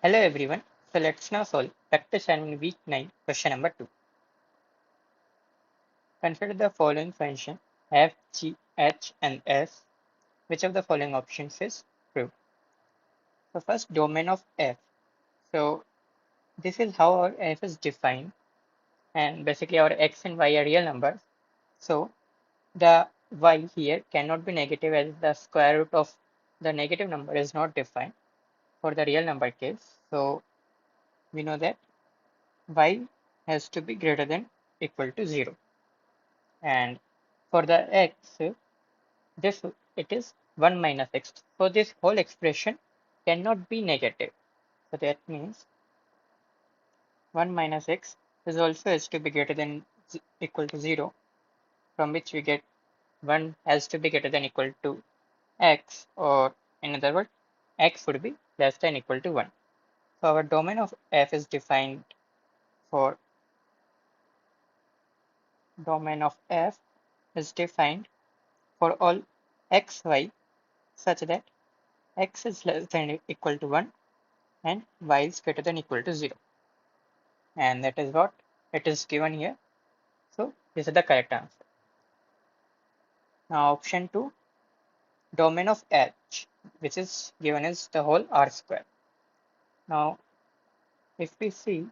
Hello everyone. So let's now solve vector assignment week 9 question number 2. Consider the following function f, g, h and s. Which of the following options is true? So first domain of f. So this is how our f is defined, and basically our x and y are real numbers. So the y here cannot be negative as the square root of the negative number is not defined for the real number case. So we know that y has to be greater than equal to 0. And for the x, this it is 1 minus x. So this whole expression cannot be negative. So that means 1 minus x is also has to be greater than equal to 0, from which we get 1 has to be greater than equal to x, or in other words, x would be less than equal to 1. So our domain of f is defined for domain of f is defined for all x, y such that x is less than equal to 1 and y is greater than equal to 0. And that is what it is given here. So this is the correct answer. Now option 2, domain of h, which is given as the whole r square. Now if we see,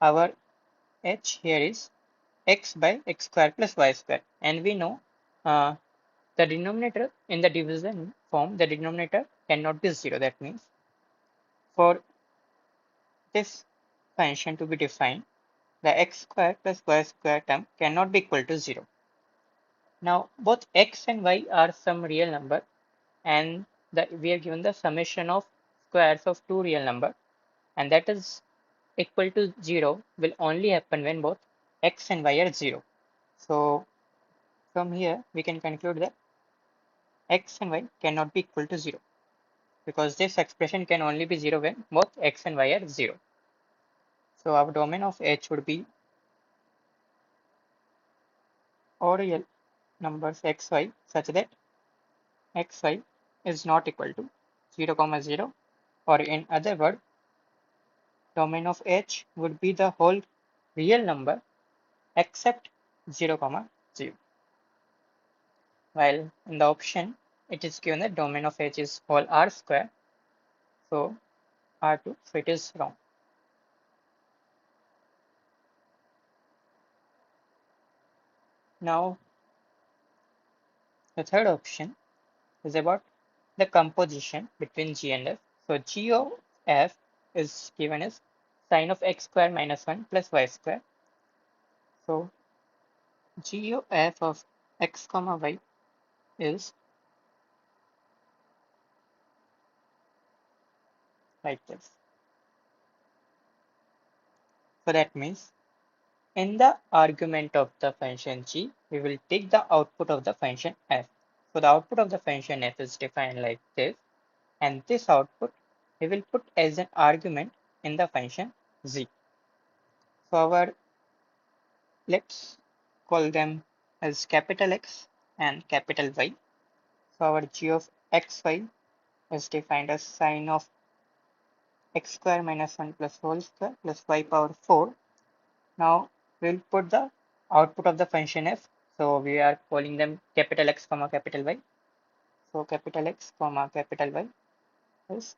our h here is x by x square plus y square, and we know uh, the denominator in the division form, the denominator cannot be 0. That means for this function to be defined, the x square plus y square term cannot be equal to 0. Now both x and y are some real number, and we are given the summation of squares of two real number, and that is equal to 0 will only happen when both x and y are 0. So from here we can conclude that x and y cannot be equal to 0, because this expression can only be 0 when both x and y are 0. So our domain of h would be all real numbers xy such that xy is not equal to 0 comma 0, or in other words, domain of h would be the whole real number except 0 comma 0. While in the option it is given that domain of h is whole r square, so r2, so it is wrong. Now the third option is about the composition between g and f. So g of f is given as sine of x square minus 1 plus y square. So g of f of x comma y is like this. So that means in the argument of the function g, we will take the output of the function f. So the output of the function f is defined like this, and this output we will put as an argument in the function z. So let's call them as capital X and capital Y. So our g of xy is defined as sine of x square minus 1 plus whole square plus y power 4. Now we'll put the output of the function f. So we are calling them capital X comma capital Y. So capital X comma capital Y is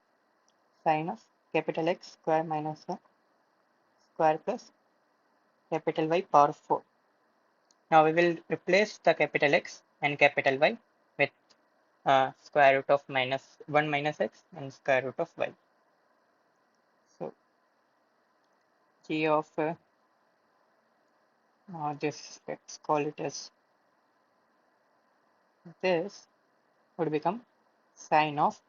sine of capital X square minus 1 square plus capital Y power 4. Now we will replace the capital X and capital Y with square root of minus 1 minus x and square root of y. So g of this, let's call it as this, would become sine of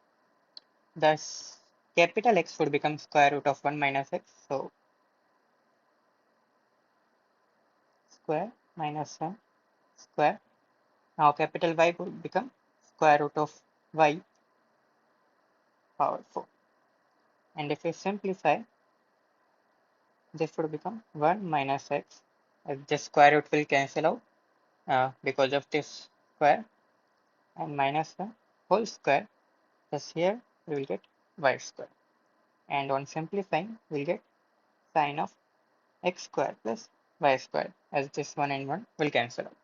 this capital X would become square root of 1 minus x. So square minus 1 square. Now capital Y would become square root of y power 4. And if we simplify, this would become 1 minus x. This square root will cancel out because of this square, and minus 1 whole square, thus here we will get y square. and on simplifying we'll get sine of x square plus y square, as this 1 and 1 will cancel out.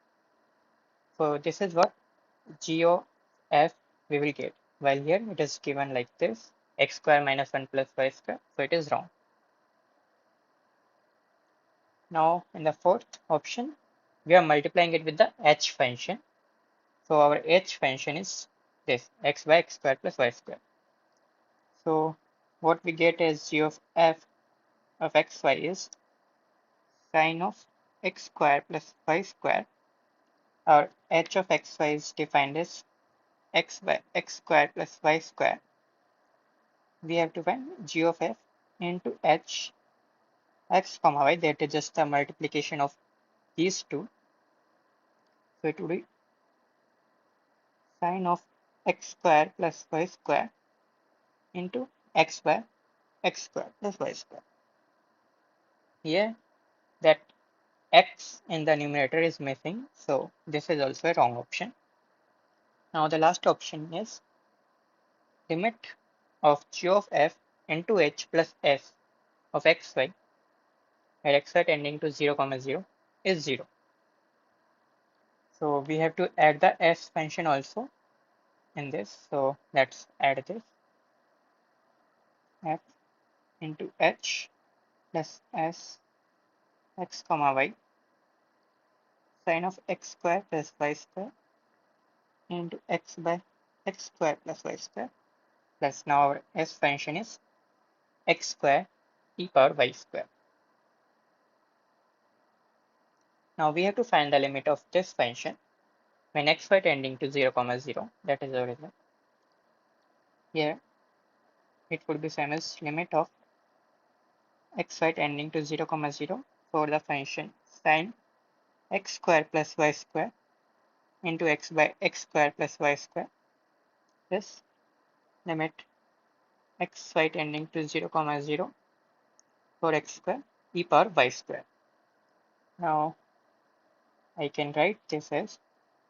So this is what g of f we will get, while here it is given like this, x square minus 1 plus y square, so it is wrong. Now in the fourth option, we are multiplying it with the h function. So our h function is this, x by x square plus y square. So what we get as g of f of xy is sine of x square plus y square. Our h of xy is defined as x by x square plus y square. We have to find g of f into h x comma y, that is just the multiplication of these two. So it would be sine of x square plus y square into x by x square plus y square. Here that x in the numerator is missing, so this is also a wrong option. Now the last option is limit of g of f into h plus s of xy at xy tending to 0 comma 0 is 0. So we have to add the s function also in this. So let's add this f into h plus s x comma y sine of x square plus y square into x by x square plus y square, plus now our s function is x square e power y square. Now we have to find the limit of this function when xy tending to 0 comma 0, that is the result. Here it would be same as limit of xy tending to 0 comma 0 for the function sine x square plus y square into x by x square plus y square, this limit xy tending to 0 comma 0 for x square e power y square. Now I can write this as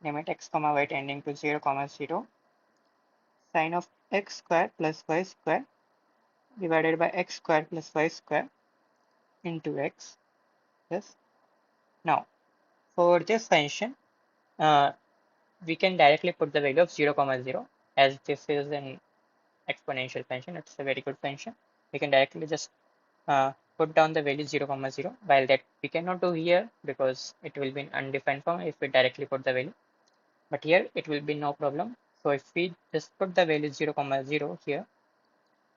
limit x comma y tending to 0 comma 0 sine of x square plus y square divided by x square plus y square into x. Yes. Now for this function, uh, we can directly put the value of 0 comma 0, as this is an exponential function. It's a very good function. We can directly just put down the value 0 comma 0, while that we cannot do here because it will be an undefined form if we directly put the value, but here it will be no problem. So if we just put the value 0 comma 0 here,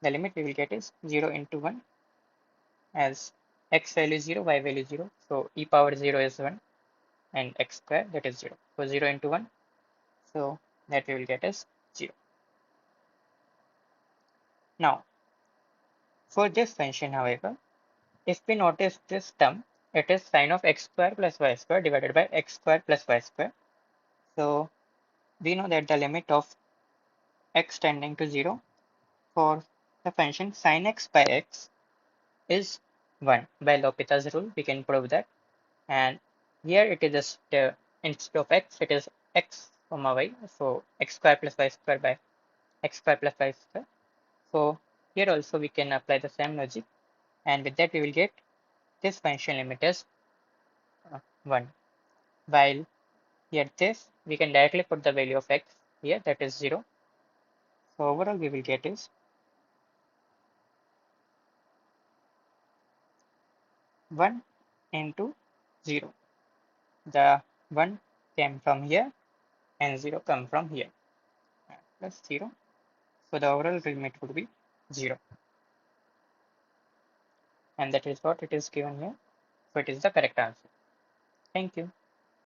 the limit we will get is 0 into 1, as x value is 0, y value is 0, so e power 0 is 1 and x square, that is 0, so 0 into 1, so that we will get as 0. Now for this function, however, if we notice this term, it is sine of x square plus y square divided by x square plus y square. So we know that the limit of x tending to 0 for the function sine x by x is 1. By L'Hopital's rule, we can prove that. And here it is just instead of x, it is x comma y. So x square plus y square by x square plus y square. So here also we can apply the same logic, and with that we will get this function limit as 1. While here this, we can directly put the value of x here, that is 0. So overall we will get is 1 into 0. The 1 came from here and 0 come from here, plus 0. So the overall limit would be 0. And that is what it is given here. So it is the correct answer. Thank you.